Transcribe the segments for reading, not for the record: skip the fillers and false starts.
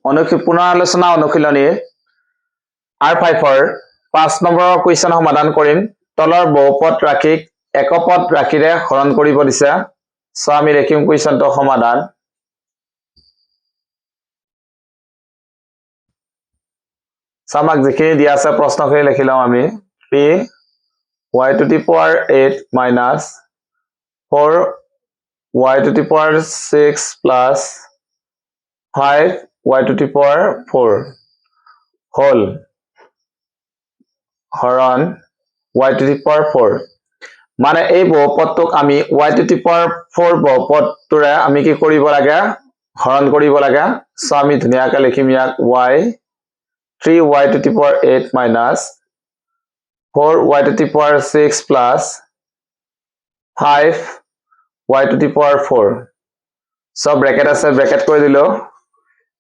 পুনৰালোচনা অনুশীলনীৰ R5 5 নম্বৰৰ question সমাধান কৰিম তলৰ বহুপদ ৰাশিক একপদ ৰাশিৰে হৰণ কৰিব দিছে সো আমি লিখিম কুৱেশ্যনটো সমাধান সামাক যিখিনি দিয়া আছে প্ৰশ্নখিনি লিখি লওঁ আমি 3y to the power 8 minus 4y to the power 6 plus 5y to the power 4 whole হৰণ y to the power 4 মানে এই বহুপদটোক আমি y to the power 4 বহুপদটোৰে আমি কি কৰিব লাগে হৰণ কৰিব লাগে সো আমি ধুনিয়াকৈ লিখিম ইয়াক y 3y to the power 8 minus 4y to the power 6 plus 5y to the power 4 so bracket আছে bracket কৰি দিলো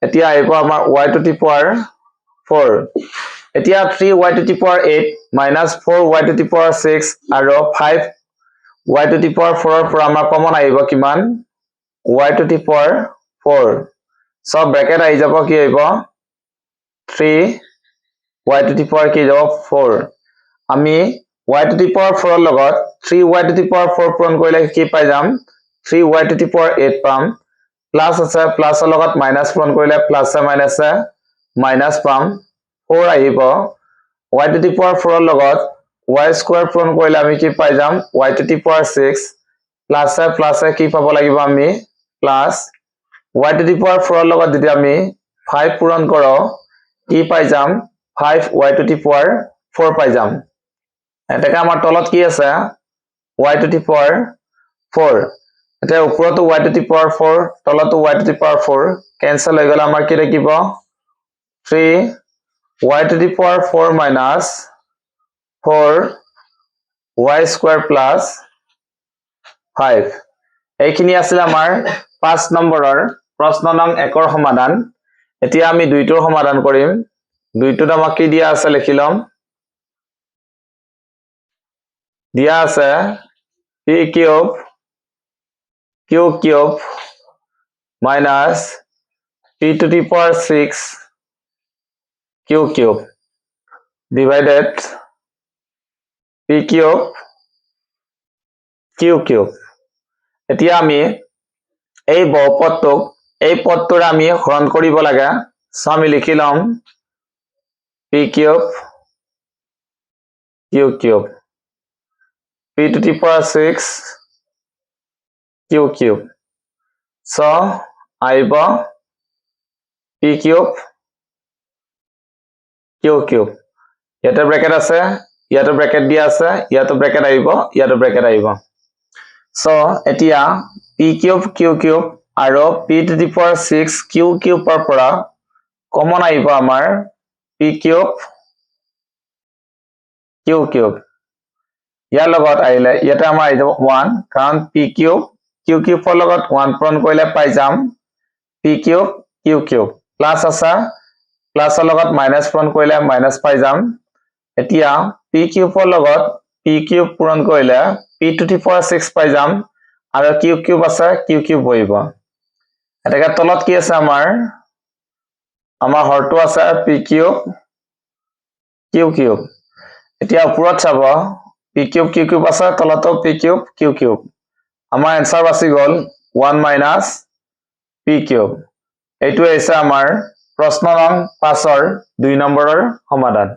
এতিয়া আহিব আমাৰ y to the power 4 এতিয়া 3y to the power 8 minus 4y to the power 6 আৰু 5y to the power 4 ৰ পৰা আমাৰ কমন আহিব কিমান y to the power 4 so bracket আহি যাব কি আহিব 3y to the power কি যাব 4 আমি y to the power 4 ৰ লগত 3y to the power 4 পূৰণ কৰিলে কি পাই যাম 3y to the power 8 পাম প্লাস আছে প্লাসৰ লগত মাইনাস পূৰণ কৰিলে প্লাস আছে মাইনাস আছে মাইনাস পাম 4 আহিব y to the power 4 ৰ লগত y স্কয়াৰ পূৰণ কৰিলে আমি কি পাই যাম y to the power 6 plus কি পাব লাগিব আমি plus y to the power 4 ৰ লগত যদি আমি 5 পূৰণ কৰো কি পাই যাম 5y to the power 4 পাই যাম এটাকে আমাৰ তলত কি আছে y to the power 4 এটা ওপৰতো y to the power 4 তলতো y to the power 4 cancel হৈ গলে আমাৰ কি থাকিব 3y to the power 4 minus 4y square plus 5 এইখিনি আছিল আমাৰ 5 নম্বৰৰ প্ৰশ্ন নং 1 ৰ সমাধান এতিয়া আমি দুইটোৰ সমাধান কৰিম দুইটোত আমাক কি দিয়া আছে লিখি লম দিয়া আছে p cube q cube minus p to the power 6 q cube divided p cube q cube এতিয়া আমি এই বহুপদটোক এই পদটোৰ আমি হৰণ কৰিব লাগে সো আমি লিখি লম p cube q cube p to the power 6 q cube so আহিব p cube q cube ইয়াতে ব্র্যাকেট আছে ইয়াতে ব্র্যাকেট দিয়া আছে ইয়াতে ব্র্যাকেট আহিব ইয়াতে ব্র্যাকেট আহিব so এতিয়া p cube q cube আৰু p to the power 6 q cube ৰ পৰা কমন আহিব আমাৰ p cube q cube ইয়াৰ লগত আহিলে ইয়াতে আমাৰ আহি যাব 1 কাৰণ p cube q cube ৰ লগত 1 পূৰণ কৰিলে পাই যাম p cube q cube plus আছে প্লাসৰ লগত মাইনাস পূৰণ কৰিলে মাইনাস পাই যাম এতিয়া p cube ৰ লগত p cube পূৰণ কৰিলে p to the power 6 পাই যাম আৰু q cube আছে q cube বহিব এটাকে তলত কি আছে আমাৰ হৰটো আছে p cube q cube এতিয়া ওপৰত চাব p cube q cube আছে তলতো p cube q cube আমাৰ आंसर বাছি গল 1 minus p cube এইটো হৈছে আমাৰ প্ৰশ্ন নং 5 ৰ 2 নম্বৰৰ সমাধান